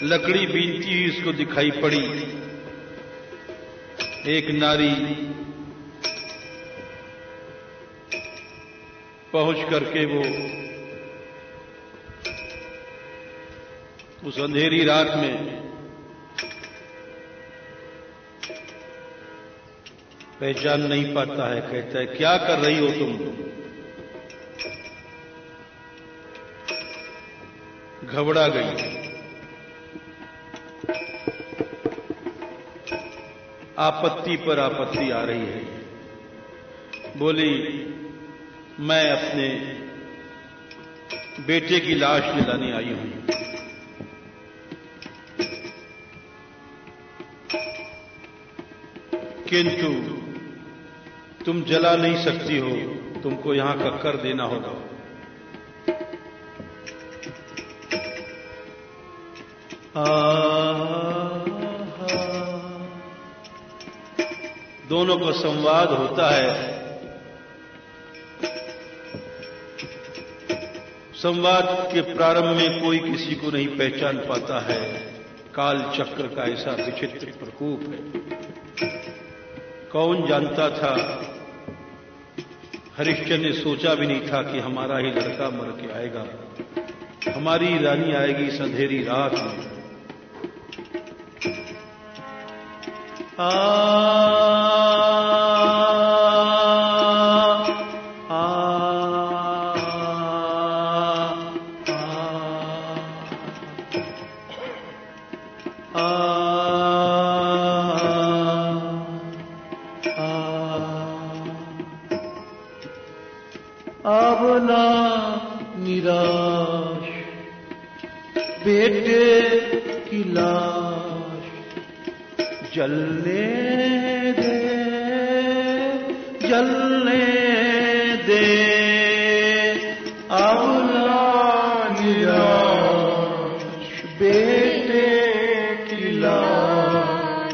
लकड़ी बीनती हुई उसको दिखाई पड़ी। एक नारी पहुंच करके वो उस अंधेरी रात में पहचान नहीं पाता है। कहता है, क्या कर रही हो तुम? घबरा गई। आपत्ति पर आपत्ति आ रही है। बोली, मैं अपने बेटे की लाश जलाने आई हूं। किंतु तुम जला नहीं सकती हो, तुमको यहां कक्कर देना होगा। दोनों का संवाद होता है। संवाद के प्रारंभ में कोई किसी को नहीं पहचान पाता है। काल चक्र का ऐसा विचित्र प्रकोप है। कौन जानता था? हरिश्चंद्र ने सोचा भी नहीं था कि हमारा ही लड़का मर के आएगा, हमारी रानी आएगी इस अंधेरी रात में। अब ना निराश बेटे की लाश जलने दे, जलने दे। अब ना निराश बेटे की लाश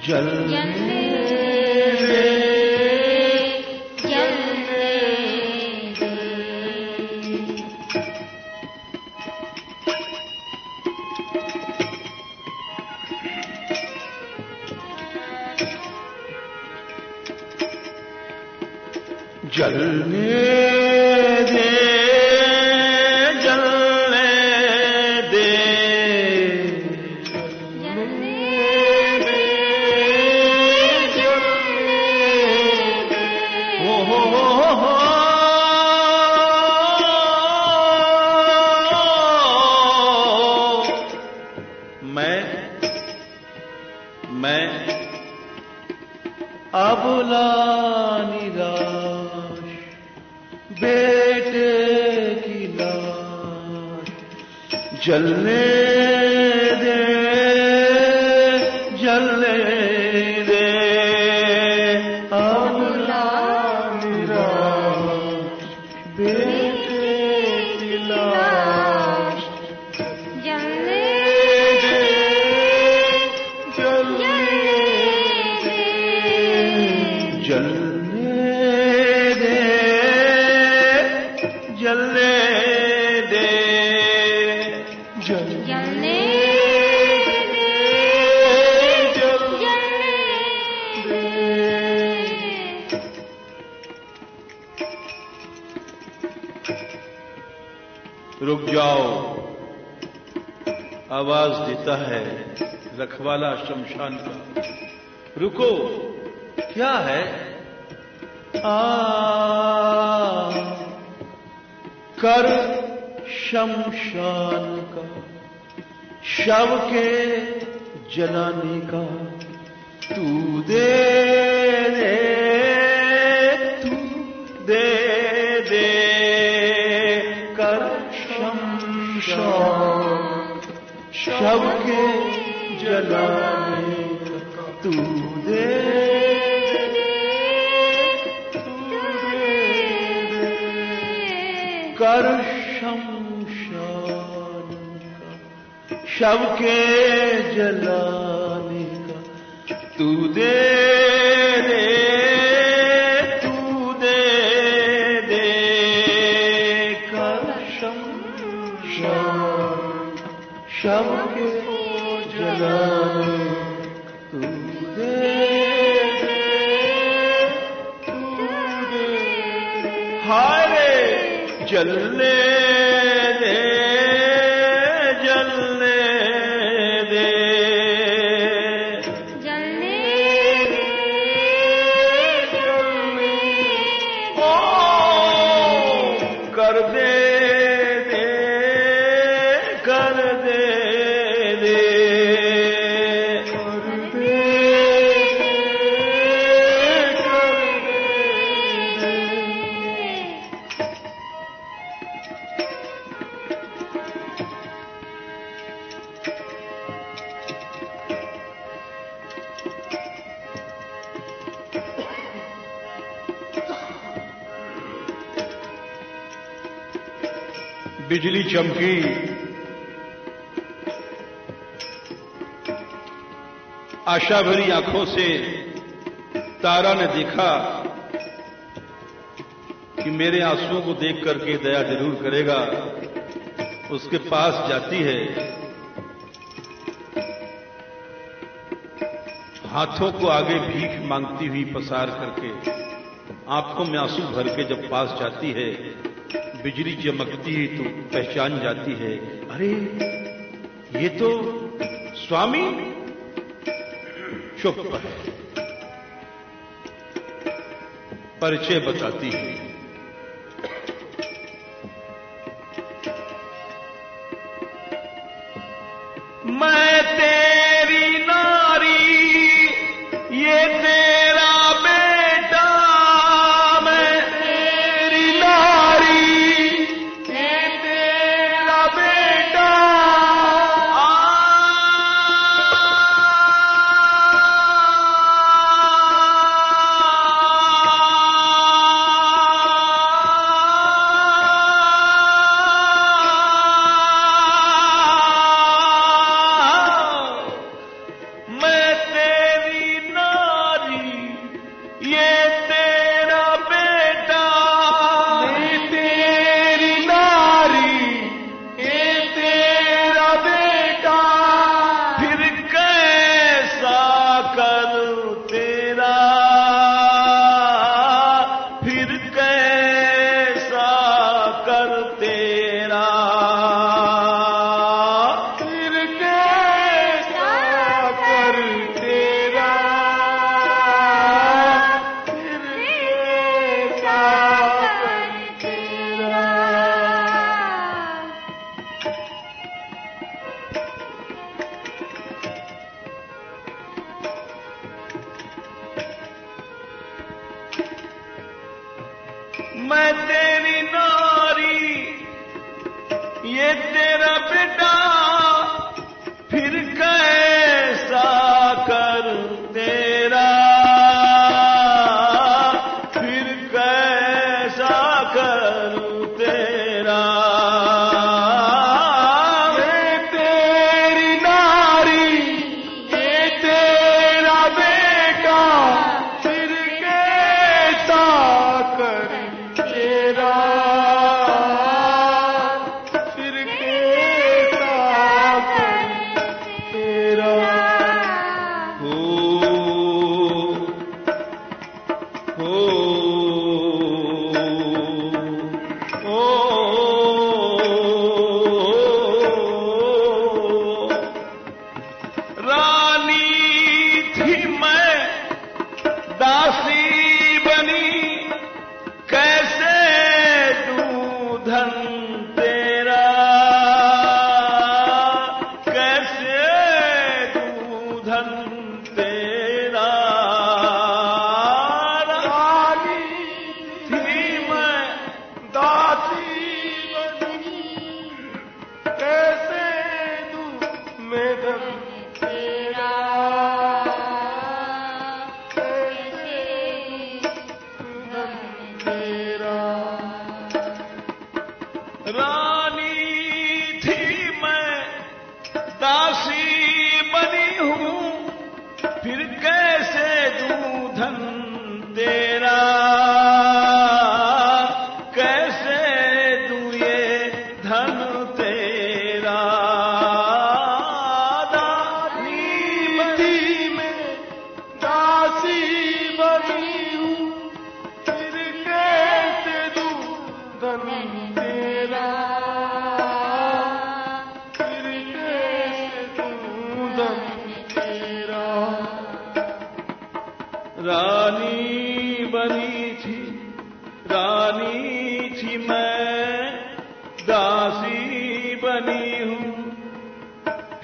जलने दे। जलने दे, जलने दे, जलने दे, जलने दे। हो मैं अबला निराश बेटे की लाश जलने दे, जलने दे। अबला निराश बेटे की लाश जलने दे, जलने दे, जलने दे, जलने दे, जलने दे, जलने दे। रुक जाओ, आवाज देता है रखवाला शमशान का। रुको, क्या है? कर शमशान का शव के जलाने का तू दे दे, तू दे दे। कर शमशान शव के जलाने का तू दे दे, तू दे दे। कर शमशान का शव के जलाने का तू दे दे, तू दे दे। कर शमशान शव के जलाने तू दे दे, तू दे दे। हाय रे जलने दे, जलने दे, जलने दे, जलने ओ कर दे दे, कर दे दे, कर दे दे, कर दे दे। बिजली चमकी, आशा भरी आंखों से तारा ने देखा कि मेरे आंसुओं को देख करके दया जरूर करेगा। उसके पास जाती है, हाथों को आगे भीख मांगती हुई पसार करके, आंखों में आंसू भर के जब पास जाती है, बिजली चमकती ही तो पहचान जाती है, अरे ये तो स्वामी। चुप है, परिचय बताती है। मैं तेरी नारी, ये तेरा बेटा, मैं तेरी नारी, ये तेरा बेटा। मैं तेरी नारी, ये तेरा बेटा, मैं तेरी नारी, ये तेरा बेटा। फिर कैसा करूं तेरा, फिर कैसा कर तेरा, फिर कैसा कर तेरा, फिर कैसा कर तेरा। मैं तेरी नारी, ये तेरा बेटा। फिर कैसा कर तेरा, फिर कैसा कर तेरा। मैं तेरी नारी, ये तेरा बेटा। फिर कैसा कर तेरा, फिर कैसा कर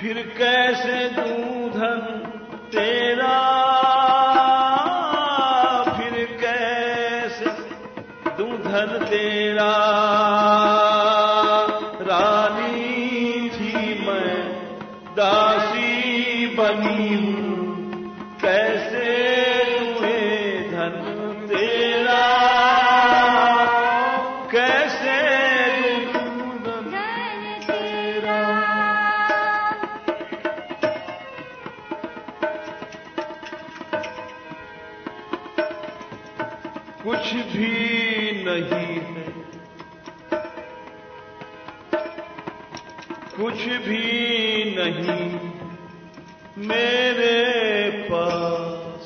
फिर कैसे दूं धन तेरा, फिर कैसे दूं धन तेरा। रानी थी मैं दासी बनी हूँ, कैसे दूं धन तेरा, कैसे दूं धन तेरा। कुछ भी नहीं है, कुछ भी नहीं मेरे पास,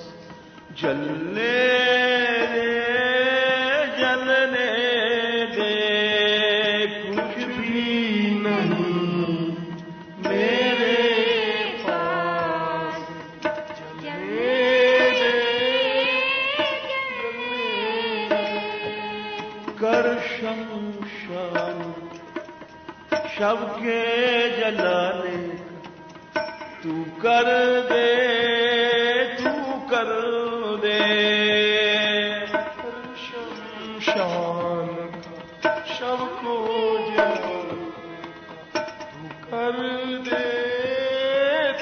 जलने दे जलने दे। कुछ भी नहीं मेरे पास, जलने दे कर शमशान शव के जलाने। तू कर दे, तू कर दे शमशान का शव को जलाने। तू कर दे,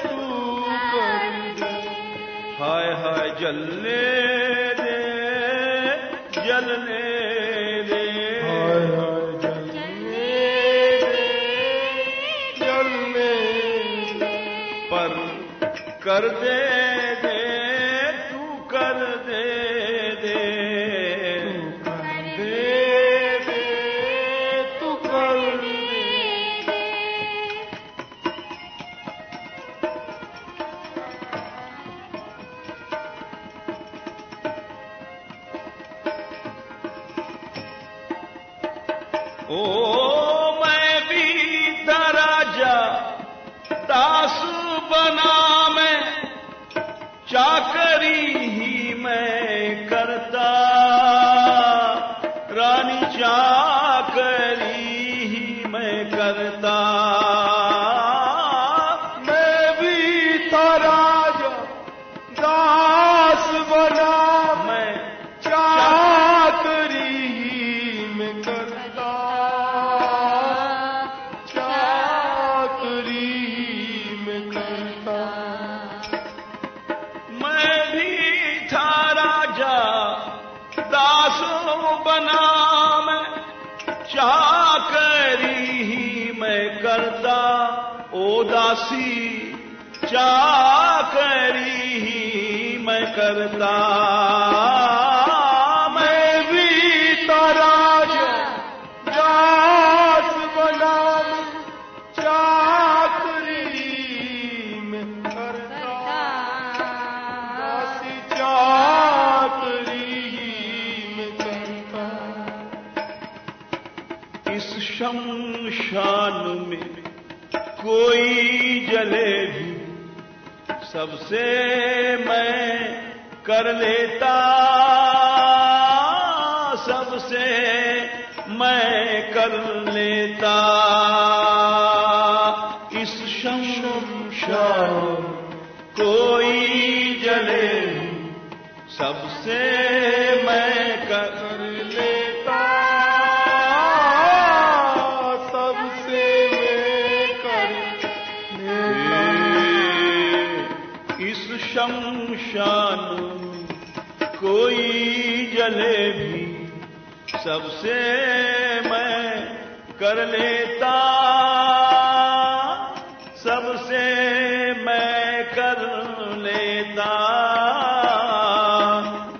तू कर दे। हाय हाय जलने दे जलने दे। हाय हाय जलने दे, पर कर दे दे, तू कर दे दे। तू कर दे, तू कर दे। ओ मैं भी राजा दास बना, मैं चाकरी ही मैं करता। रानी चाकरी ही मैं करता। मैं भी था राजा दास बना, मैं चाकरी ही मैं करता। चाकरी ही मैं करता। मैं भी था राजा दास बना, मैं चाकरी ही मैं करता। ओ दासी चाकरी ही मैं करता। मैं भी था राजा दास बना, चाकरी में करता। दासी चाकरी में करता। इस शमशान में कोई जले भी, सबसे मैं कर लेता। सबसे मैं कर लेता। इस शमशान कोई जले भी, सबसे मैं कर लेता। सबसे मैं कर लेता। इस शमशान कोई जले भी, सबसे मैं कर लेता। सबसे मैं कर लेता।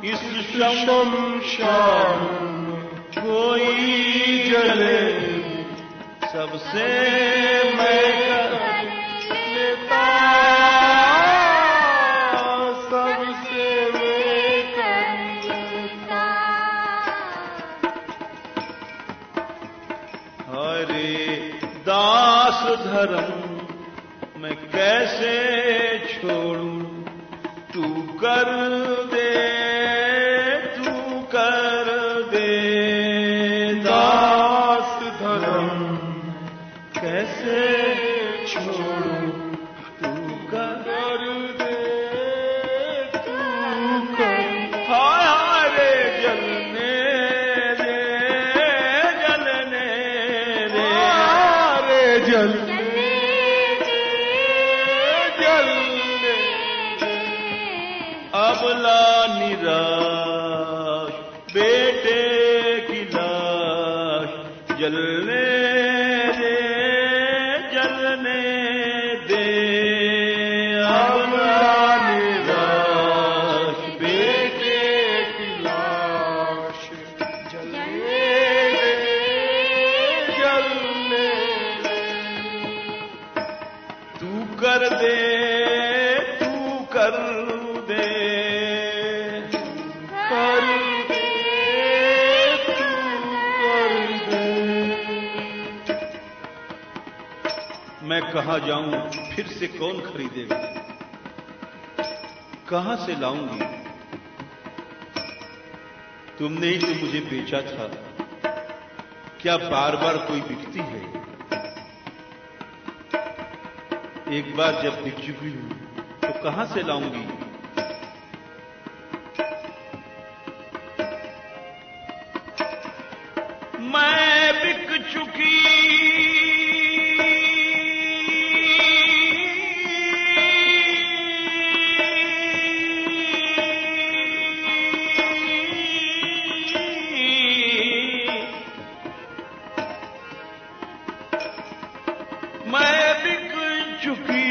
इस शमशान कोई जले, सबसे मैं कर लेता। सबसे मैं कर लेता। हरे दास धर्म मैं कैसे छोड़ूं। तू कर दे, तू कर दे। दास धर्म कैसे छोड़ूं, जलने दे, जलने दे, अब निराश बेटे की लाश जलने दे, जलने दे। तू कर दे, तू कर दे, कर दे, तू कर दे। मैं कहां जाऊं, फिर से कौन खरीदेगा, कहां से लाऊंगी। तुमने ही तो मुझे बेचा था, क्या बार बार कोई बिकती है। एक बार जब बिक चुकी हूं तो कहां से लाऊंगी। मैं बिक चुकी मैं बिक चुकी,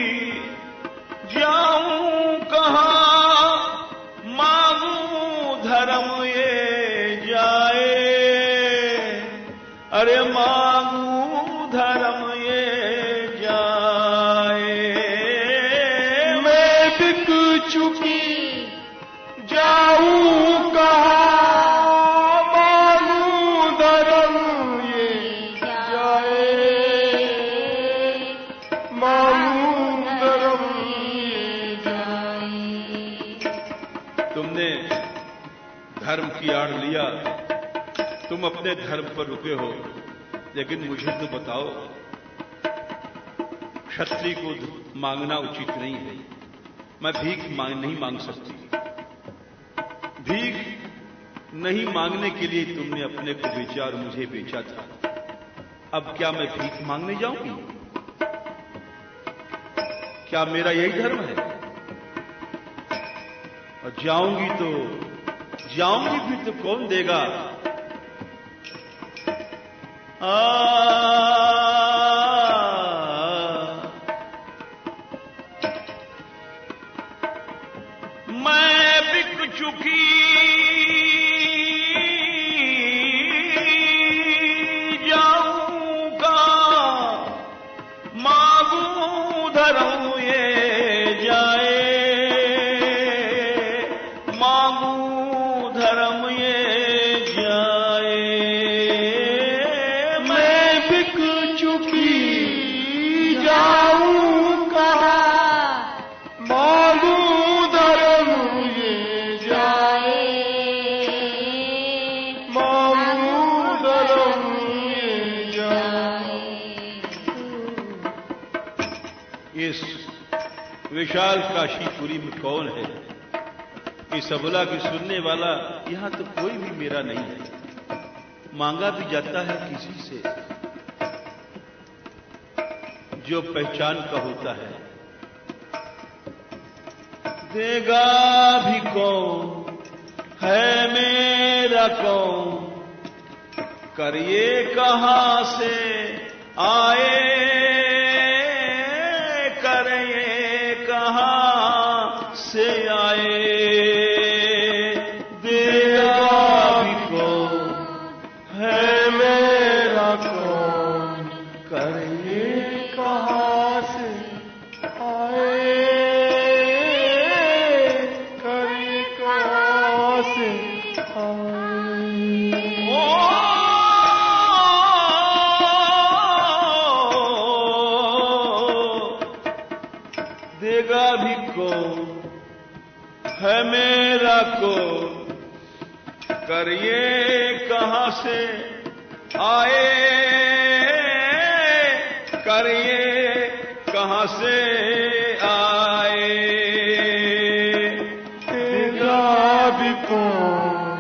जाऊं कहां, मांगू धर्म ये जाए। अरे मांगू धर्म ये जाए। मैं बिक चुकी, जाऊं कहां, मांगू धर्म ये जाए। मांगू धर्म ये जाए। तुमने धर्म की आड़ लिया, तुम अपने धर्म पर रुके हो, लेकिन मुझे तो बताओ, क्षत्रिय को मांगना उचित नहीं है। मैं भीख नहीं मांग सकती। भीख नहीं मांगने के लिए तुमने अपने को बेचा और मुझे बेचा था। अब क्या मैं भीख मांगने जाऊंगी? क्या मेरा यही धर्म है? और जाऊंगी भी तो कौन देगा? मैं बिक चुकी, जाऊंगा, मांगू धर्म ये जाए। मांगू धर्म ये जाए। मैं बिक चुकी, जाऊं कहां, मांगू धर्म ये जाए। मांगू धर्म ये जाए। इस विशाल काशीपुरी में कौन है? इस अबला की सुनने वाला यहां तो कोई भी मेरा नहीं है। मांगा भी जाता है किसी से जो पहचान का होता है। देगा भी कौन, है मेरा कौन, करिए कहां से आए, करिए कहां से आए। देगा भी कौन, है मेरा कौन, करिए कहां से आए, करिए कहां से आए। ओ देगा भी कौन, है मेरा कौन, करिए कहां से आए, करिए कहां से आए। देगा भी कौन,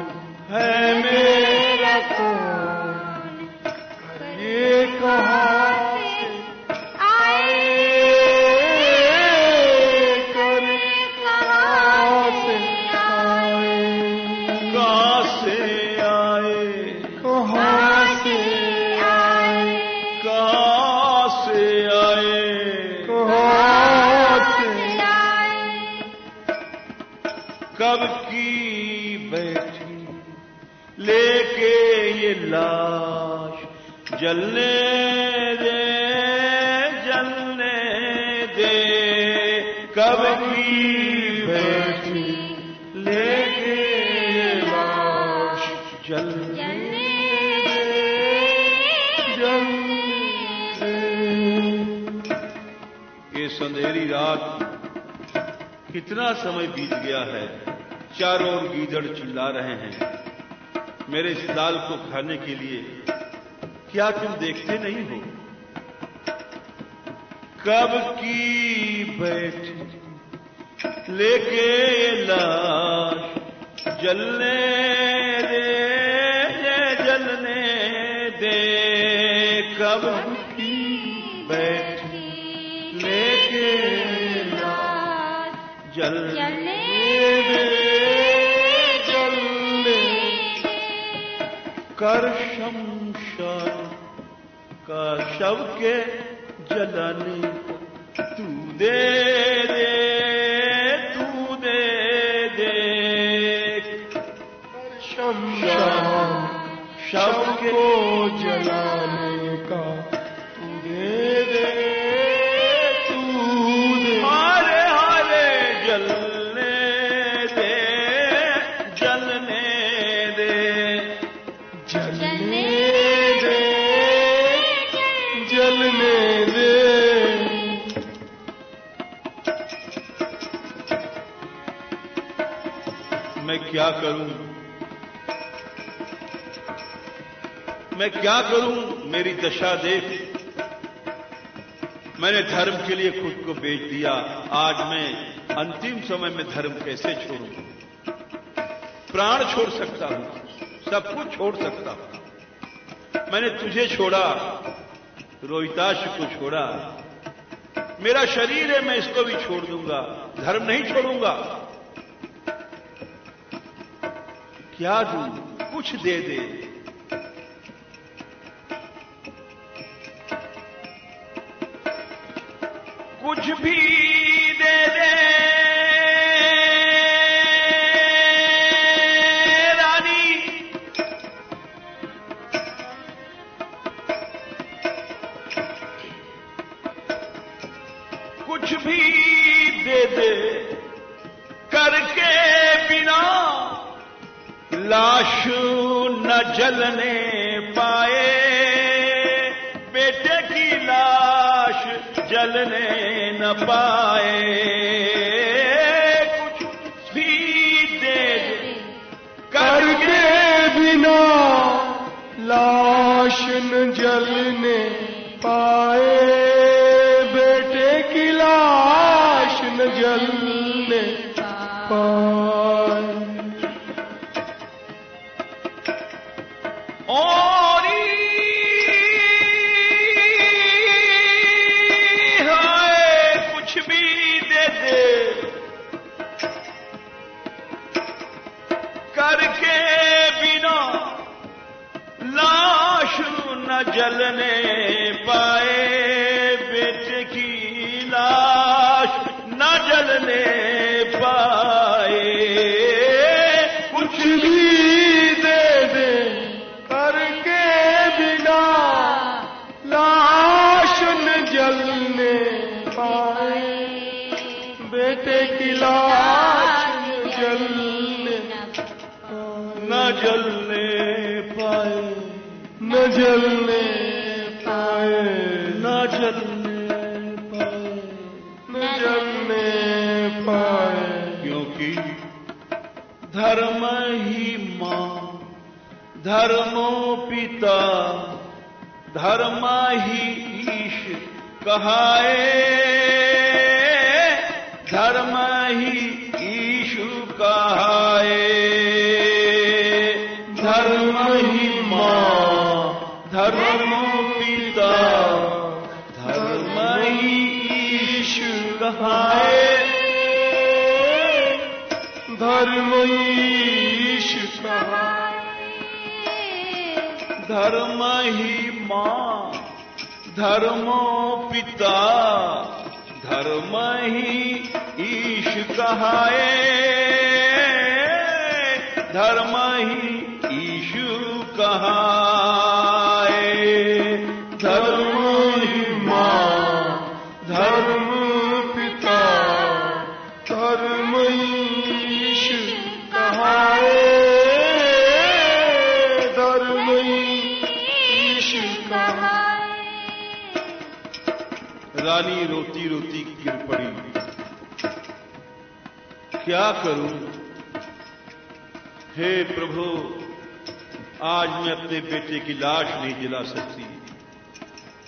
है मेरा कौन, करिए कहां से आए, करिए कहां से आए। कहां से आए, कहां से आए। कब की बैठी लेके ये लाश, जलने दे जलने दे। कब की बैठी लेके ये लाश, जलने ये संधेरी रात, कितना समय बीत गया है। चारों ओर गीदड़ चिल्ला रहे हैं मेरे इस दाल को खाने के लिए। क्या तुम देखते नहीं हो? कब की बैठी लेके लाश, जलने दे जलने दे। कब की बैठी लेके लाश, जलने दे जलने। कर शमशान का शव के जलाने को तू दे दे, तू दे दे। शमशान शव को जलाने का तू दे दे, तू दे। हारे हारे जलने दे जलने दे, जलने दे जलने दे। मैं क्या करूं, मैं क्या करूं, मेरी दशा देख। मैंने धर्म के लिए खुद को बेच दिया। आज मैं अंतिम समय में धर्म कैसे छोड़ूं? प्राण छोड़ सकता हूं, सब कुछ छोड़ सकता हूं। मैंने तुझे छोड़ा, रोहिताश को छोड़ा। मेरा शरीर है, मैं इसको भी छोड़ दूंगा, धर्म नहीं छोड़ूंगा। क्या दूं? कुछ दे दे। कुछ भी दे दे रानी, कुछ भी दे दे। करके बिना लाश न जलने पाए, बेटे की लाश जलने न पाए। कुछ भी दे दे करके बिना लाश न जलने पाए, बेटे की लाश न जलने पाए। और कुछ भी दे दे करके बिना लाश न जलने पाए, बेटे की लाश न जलने पाए। कुछ भी दे दे करके बिना लाश न जलने पाए, बेटे की लाश जलने न जलने पाए, न जलने पाए, न जलने पाए, न जलने पाए। क्योंकि धर्म ही मां, धर्मो पिता, धर्म ही ईश कहाए। धर्म ही ईशु कहाए। धर्म ही मां, धर्मो पिता, धर्म ही ईशु कहाए। धर्म ईश कहाए। धर्म ही मां, धर्मो पिता, धर्म ही ईश कहाए। धर्म पिता धर्मईश कहाए, धर्मईश कहाए। रानी रोती रोती गिर पड़ी। क्या करूं? हे प्रभु, आज मैं अपने बेटे की लाश नहीं जला सकती।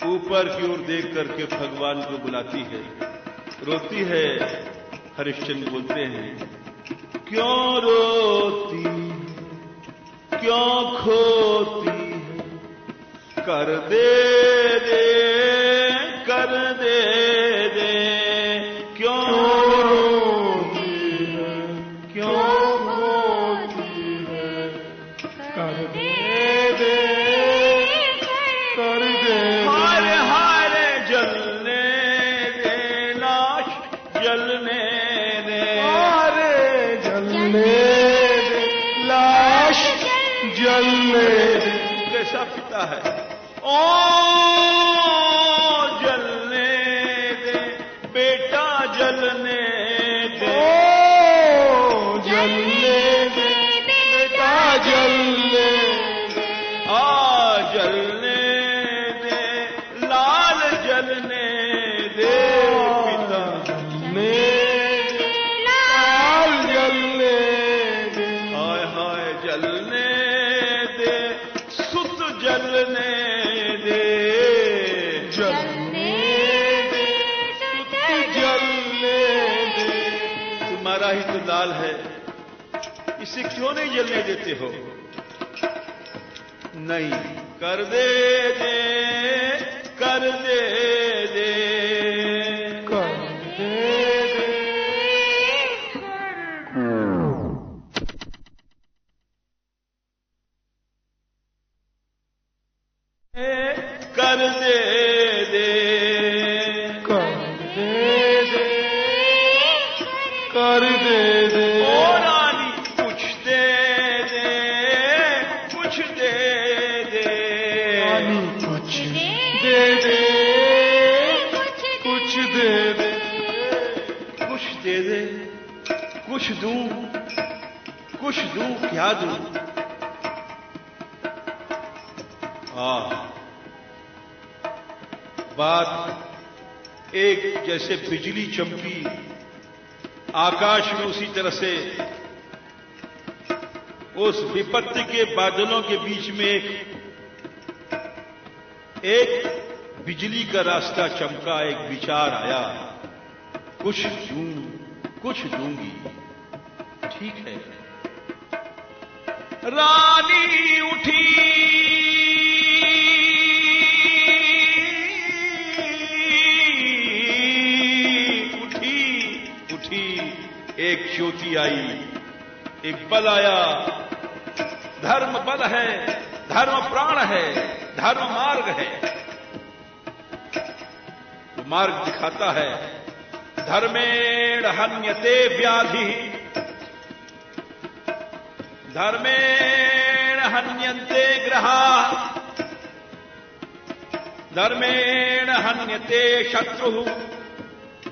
ऊपर की ओर देख करके भगवान को बुलाती है, रोती है। हरिश्चंद्र बोलते हैं, क्यों रोती, क्यों खोती है, कर दे दे, कर दे दे, क्यों रोती है, क्यों होती है, कर दे दे, कर दे। हारे हारे जलने दे, लाश जलने दे, हारे जलने दे, लाश जलने दे। कैसा पिता है। ओ जलने दे, बेटा जलने दे, ओ जलने दे, बेटा जलने दे। आ जलने दे, लाल जलने दे, पिता जलने दे, लाल जलने दे। हाय हाय जलने दे, सुत जलने दे, जलने दे, सुत जलने दे। तुम्हारा ही तो लाल है, इसे क्यों नहीं जलने देते हो? नहीं, कर दे दे, कर दे दे, कर दे दे। कर दे दे, कर दे दे, कर दे दे। ओ रानी कुछ दे दे, कुछ दे दे, रानी कुछ दे दे, कुछ दे दे। कुछ दे दे, कुछ दूं, कुछ दूं, क्या दूं? बात एक जैसे बिजली चमकी आकाश में, उसी तरह से उस विपत्ति के बादलों के बीच में एक बिजली का रास्ता चमका, एक विचार आया, कुछ दूं, कुछ दूंगी। ठीक है। रानी उठी, एक ज्योति आई, एक बल आया। धर्म बल है, धर्म प्राण है, धर्म मार्ग है। वो मार्ग दिखाता है। धर्मेण हन्यते व्याधि, धर्मेण हन्यन्ते ग्रहा, धर्मेण हन्यते शत्रुः,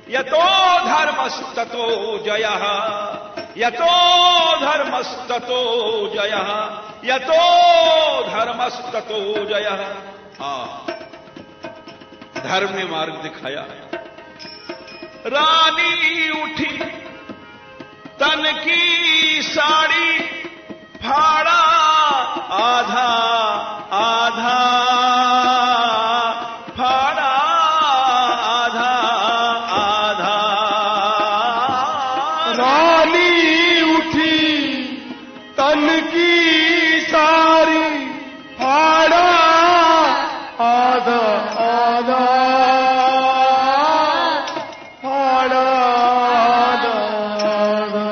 यतो धर्मस्ततो जयः, यतो धर्मस्ततो जयः, यतो धर्मस्ततो जयः। धर्म ने मार्ग दिखाया। रानी उठी, तन की साड़ी फाड़ा, आधा आधा फाड़ा, आधा आधा। रानी उठी, तन की सारी फाड़ा, आधा आधा फाड़ा, आधा आधा।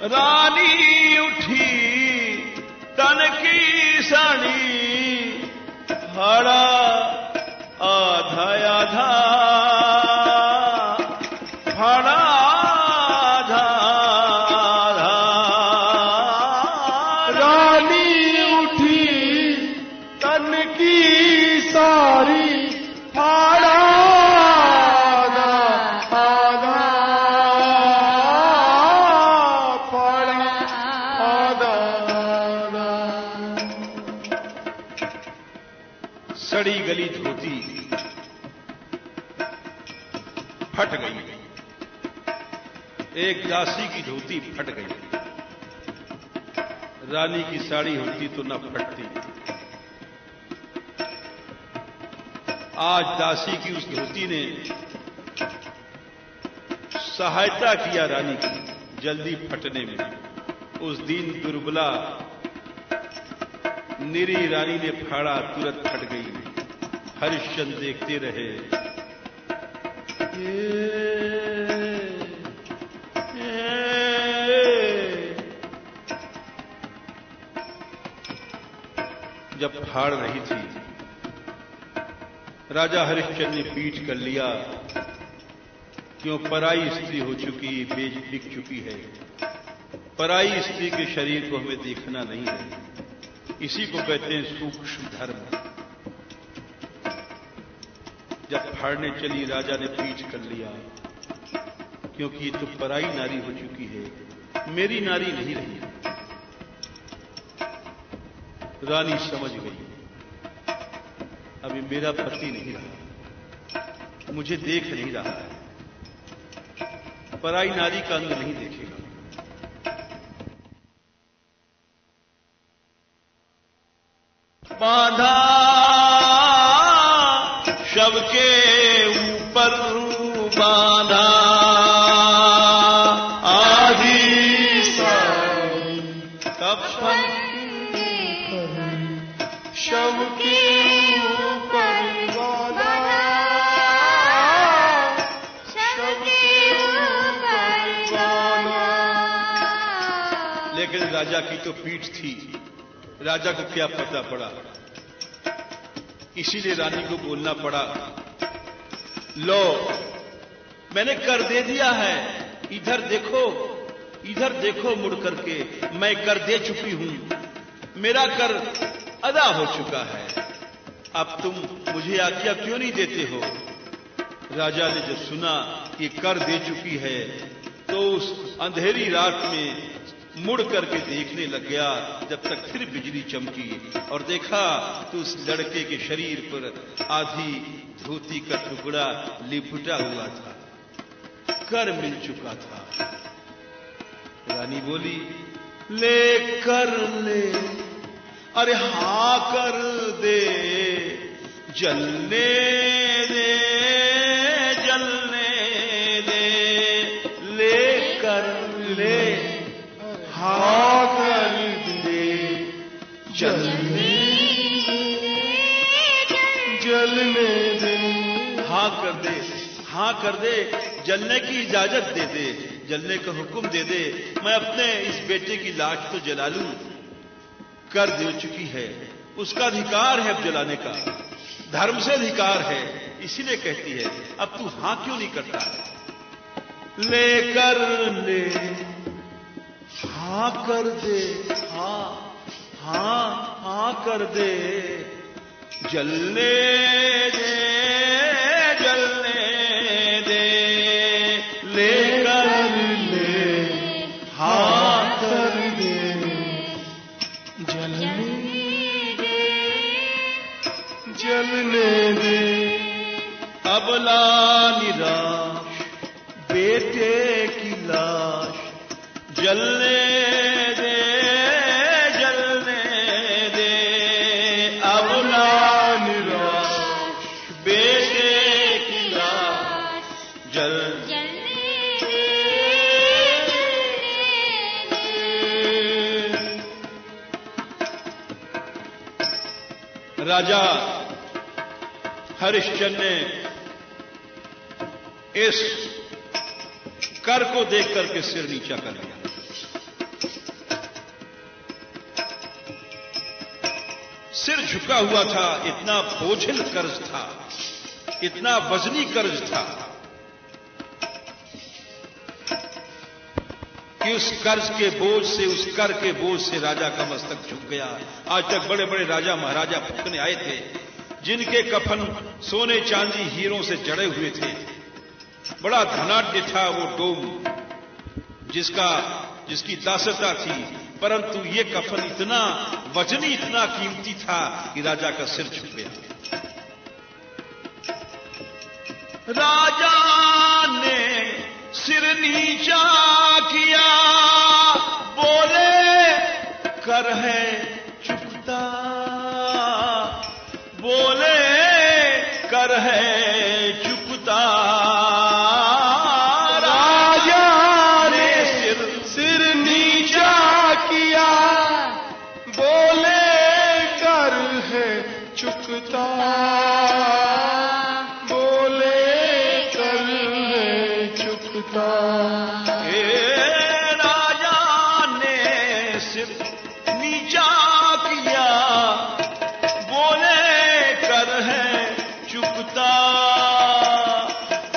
रानी उठी, फट गई। एक दासी की धोती फट गई। रानी की साड़ी होती तो न फटती। आज दासी की उस धोती ने सहायता किया रानी की जल्दी फटने में। उस दिन दुर्बला निरी रानी ने फाड़ा, तुरंत फट गई। हरिश्चंद्र देखते रहे। जब फाड़ रही थी, राजा हरिश्चंद्र ने पीठ कर लिया। क्यों, पराई स्त्री हो चुकी, बेच बिक चुकी है। पराई स्त्री के शरीर को हमें देखना नहीं है। इसी को कहते हैं सूक्ष्म धर्म। जब फाड़ने चली, राजा ने पीठ कर लिया, क्योंकि ये तो पराई नारी हो चुकी है, मेरी नारी नहीं रही। रानी समझ गई, अभी मेरा पति नहीं रहा, मुझे देख नहीं रहा है, पराई नारी का अंग नहीं देखेगा। बांधा शव के ऊपर बांधा, आधी सारी कफन शव के ऊपर बांधा, शव के ऊपर बांधा। लेकिन राजा की तो पीठ थी, राजा को क्या पता पड़ा। इसीलिए रानी को बोलना पड़ा, लो मैंने कर दे दिया है, इधर देखो मुड़ करके, मैं कर दे चुकी हूं, मेरा कर अदा हो चुका है, अब तुम मुझे आज्ञा क्यों नहीं देते हो। राजा ने जब सुना कि कर दे चुकी है, तो उस अंधेरी रात में मुड़ करके देखने लग गया। जब तक फिर बिजली चमकी और देखा तो उस लड़के के शरीर पर आधी धोती का टुकड़ा लिपटा हुआ था, कर मिल चुका था। रानी बोली, ले कर ले, अरे हां कर दे, जलने दे, जलने दे, ले कर ले, हाँ कर दे, जलने दे, हाँ कर दे, हाँ कर दे, जलने की इजाजत दे दे, जलने का हुक्म दे दे, मैं अपने इस बेटे की लाश तो जला लूं। कर दे चुकी है, उसका अधिकार है अब जलाने का, धर्म से अधिकार है, इसीलिए कहती है, अब तू हां क्यों नहीं करता। लेकर ले, हाँ कर दे, हाँ कर दे, जलने दे, जलने दे, लेकर ले, हाँ कर दे, जलने दे। अबला निराश बेटे की लाश, जलने दे, जलने दे, अबला निराश बेटे की लाश, जलने दे। राजा हरिश्चंद्र ने इस कर को देख करके सिर नीचा कर लिया। सिर झुका हुआ था, इतना बोझिल कर्ज था, इतना वजनी कर्ज था कि उस कर्ज के बोझ से, उस कर के बोझ से राजा का मस्तक झुक गया। आज तक बड़े बड़े राजा महाराजा फूकने आए थे, जिनके कफन सोने चांदी हीरों से जड़े हुए थे, बड़ा धनाढ्य था वो डोम जिसकी दासता थी, परंतु ये कफन इतना वजनी, इतना कीमती था कि राजा का सिर झुक गया। राजा नीचा किया, बोले कर है चुकता, बोले कर है चुकता। राजा ने सिर नीचा किया, बोले कर है चुकता, बोले कर है चुकता। राजा ने सिर नीचा किया, बोले कर है चुकता,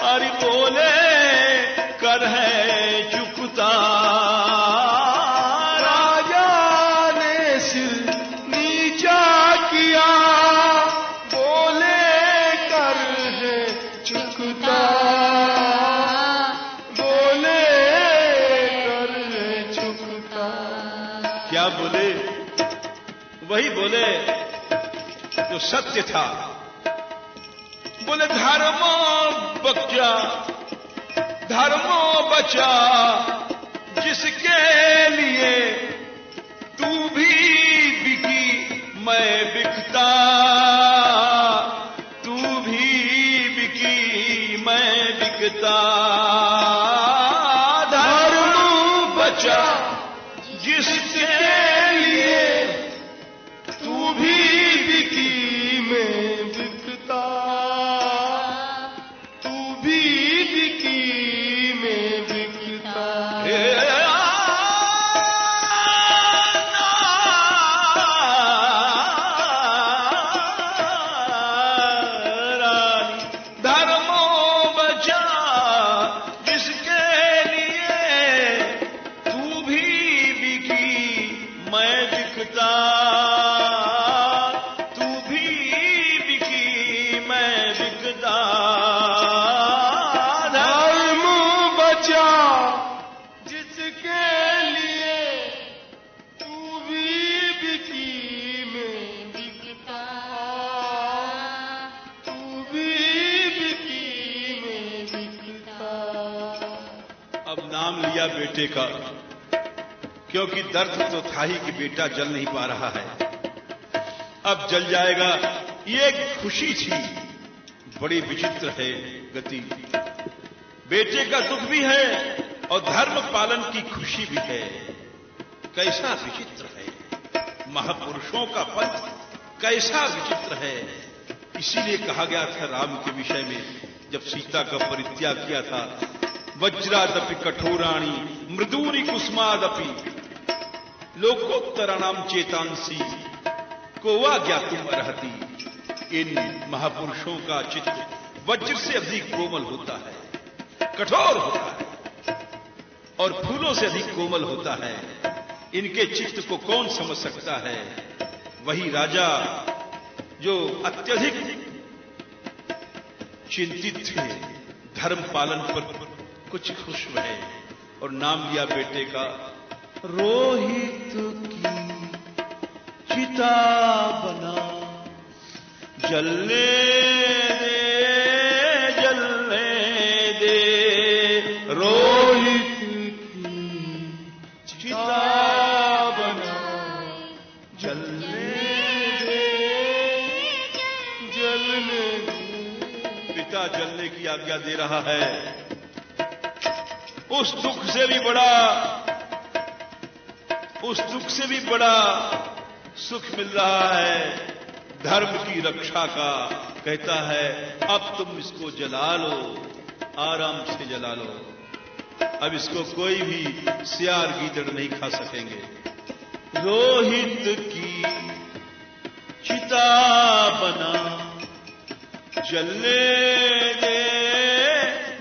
अरे बोले कर है चुकता। राजा ने सिर नीचा किया, बोले कर है चुकता, बोले कर है चुकता। क्या बोले? वही बोले जो सत्य था। बोले धर्मो बचा, धर्मो बचा, जिसके लिए तू भी बिकी मैं बिकता, तू भी बिकी मैं बिकता। धर्म बचा जिसके लिए तू भी बिकी मैं बिकता, तू भी बिकी मैं बिकता। धर्मो बचा जिसके लिए तू भी बिकी मैं बिकता, तू भी बिकी मैं बिकता। धर्म बचा जिसके लिए तू भी बिकी मैं बिकता, तू भी बिकी मैं बिकता। अब नाम लिया बेटे का, क्योंकि दर्द तो था ही कि बेटा जल नहीं पा रहा है, अब जल जाएगा। ये खुशी थी, बड़ी विचित्र है गति। बेटे का दुख भी है और धर्म पालन की खुशी भी है। कैसा विचित्र है महापुरुषों का पंथ, कैसा विचित्र है। इसीलिए कहा गया था राम के विषय में, जब सीता का परित्याग किया था, वज्रादपि कठोराणी मृदूनि कुसुमादपि लोकोत्तराणाम चेतांसी कोवा ज्ञातुम अर्हति। इन महापुरुषों का चित्त वज्र से अधिक कोमल होता है, कठोर होता है और फूलों से अधिक कोमल होता है। इनके चित्त को कौन समझ सकता है? वही राजा जो अत्यधिक चिंतित थे, धर्म पालन पर कुछ खुश हुए और नाम लिया बेटे का रोहित की चिता बना, जलने दे जलने दे, रोहित की चिता बना, जलने दे जलने दे। पिता जलने की आज्ञा दे रहा है। उस दुख से भी बड़ा, उस दुख से भी बड़ा सुख मिल रहा है धर्म की रक्षा का। कहता है अब तुम इसको जला लो, आराम से जला लो, अब इसको कोई भी सियार गीदड़ नहीं खा सकेंगे। रोहित की चिता बना, जलने दे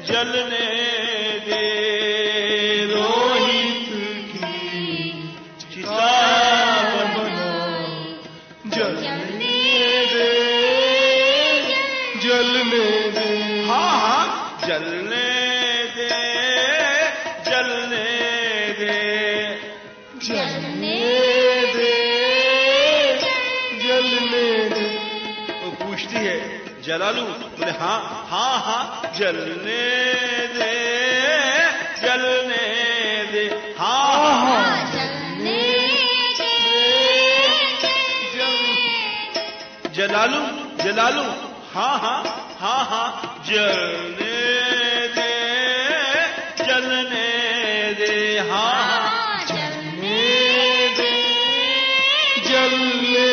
जलने दे, रोहित की चिता बना, जलने दे जलने दे। हाँ हाँ जलने दे जलने दे, जलने दे जलने दे। वो पूछती है जला लूं? बोले हाँ हाँ हाँ जलने दे जलने दे, हाँ हाँ जलने दे, जलालू जलालू, हाँ हाँ हाँ हाँ, जलने दे जलने दे, हाँ हाँ जलने दे, जलने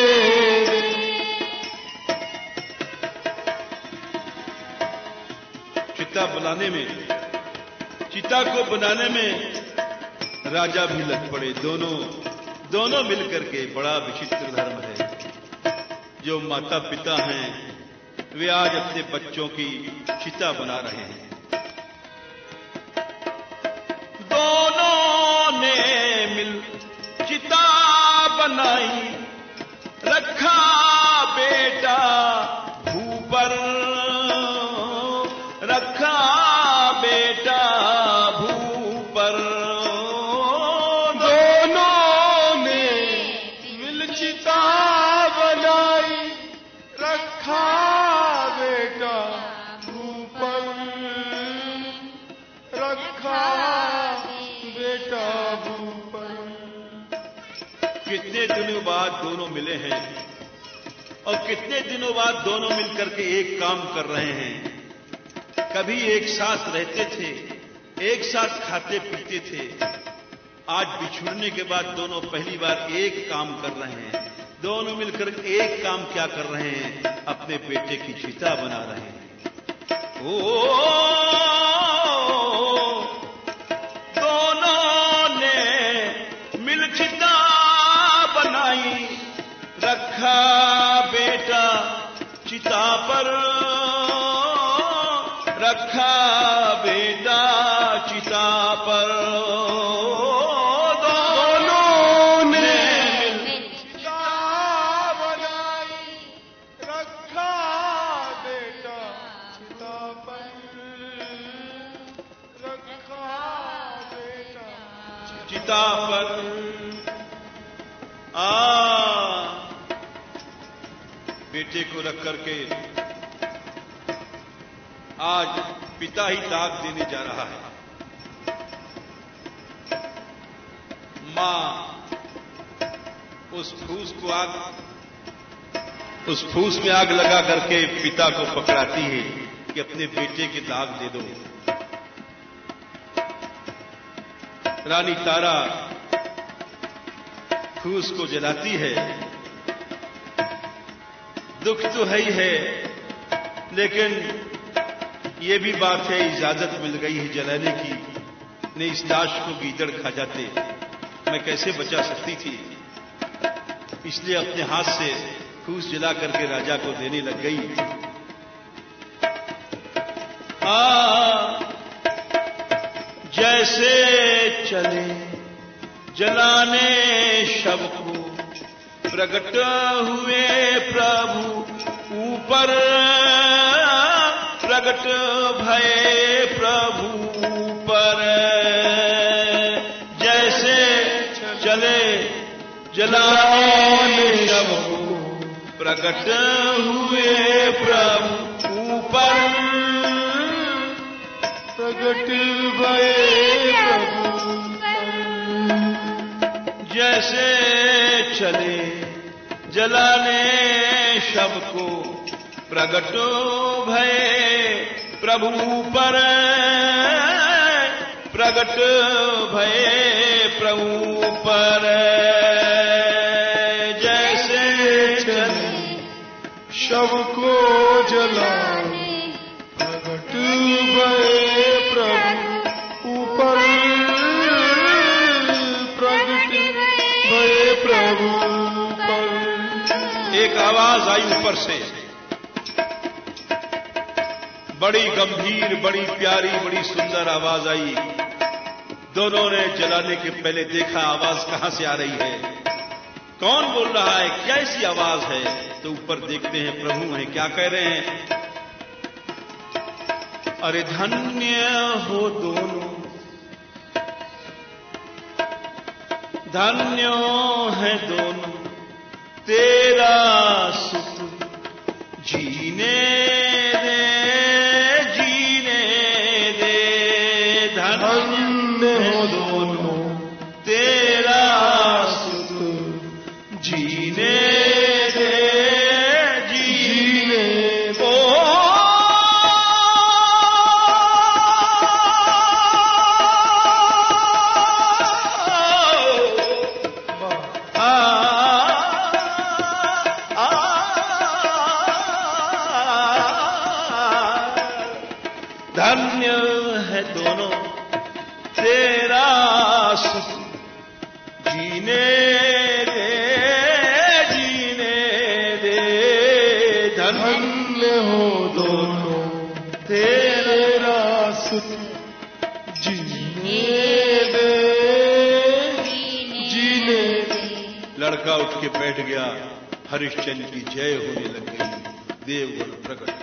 दे। चिता बनाने में, चिता को बनाने में राजा भी लग पड़े। दोनों मिलकर के, बड़ा विचित्र धर्म है। जो माता पिता हैं वे आज अपने बच्चों की चिता बना रहे हैं। दोनों ने मिल चिता बनाई, रखा बेटा भू पर, रखा बेटा भू पर। दोनों ने मिल चिता बनाई, रखा बेटा ऊपर, रखा बेटा ऊपर। कितने दिनों बाद दोनों मिले हैं और कितने दिनों बाद दोनों मिलकर के एक काम कर रहे हैं। कभी एक साथ रहते थे, एक साथ खाते पीते थे, आज बिछुड़ने के बाद दोनों पहली बार एक काम कर रहे हैं। दोनों मिलकर एक काम क्या कर रहे हैं? अपने बेटे की चिता बना रहे हैं। ओ दोनों ने मिल चिता बनाई, रखा बेटा चिता पर, रखा बेटा चिता पर। दोनों ने चिता बनाई, रखा बेटा चिता पर, रखा बेटा चिता पर। बेटे को रख करके आज पिता ही दाग देने जा रहा है। मां उस फूस में आग लगा करके पिता को पकड़ाती है कि अपने बेटे के दाग दे दो। रानी तारा फूस को जलाती है। दुख तो है ही है, लेकिन ये भी बात है इजाजत मिल गई है जलाने की। नहीं इस लाश को गीदड़ खा जाते, मैं कैसे बचा सकती थी, इसलिए अपने हाथ से फूस जला करके राजा को देने लग गई। जैसे चले जलाने शव को, प्रकट हुए प्रभु ऊपर, प्रकट भये प्रभु ऊपर। जैसे चले जलाने शव को, प्रकट हुए प्रभु ऊपर, प्रगट भये प्रभु। जैसे चले जलाने शव को, प्रगट भये प्रभु पर, प्रगट भये प्रभु पर। जैसे चले शव को जलाने, प्रगट भये प्रभु ऊपर, प्रगट भये प्रभु पर। एक आवाज आई ऊपर से, बड़ी गंभीर, बड़ी प्यारी, बड़ी सुंदर आवाज आई। दोनों ने जलाने के पहले देखा आवाज कहां से आ रही है, कौन बोल रहा है, कैसी आवाज है। तो ऊपर देखते हैं प्रभु हैं, क्या कह रहे हैं? अरे धन्य हो दोनों, धन्यो है दोनों, तेरा सुख जीने दे, जीने दे। धन्य धन्य हो दोनों तेरा सुख जीने दे जीने को धन्य है दोनों तेरा सुख जीने दे धन्य हो दोनों तेरा सुख जीने दे जीने दे। लड़का उठ के बैठ गया। हरिश्चंद्र की जय होने लग गई। देवगण प्रकट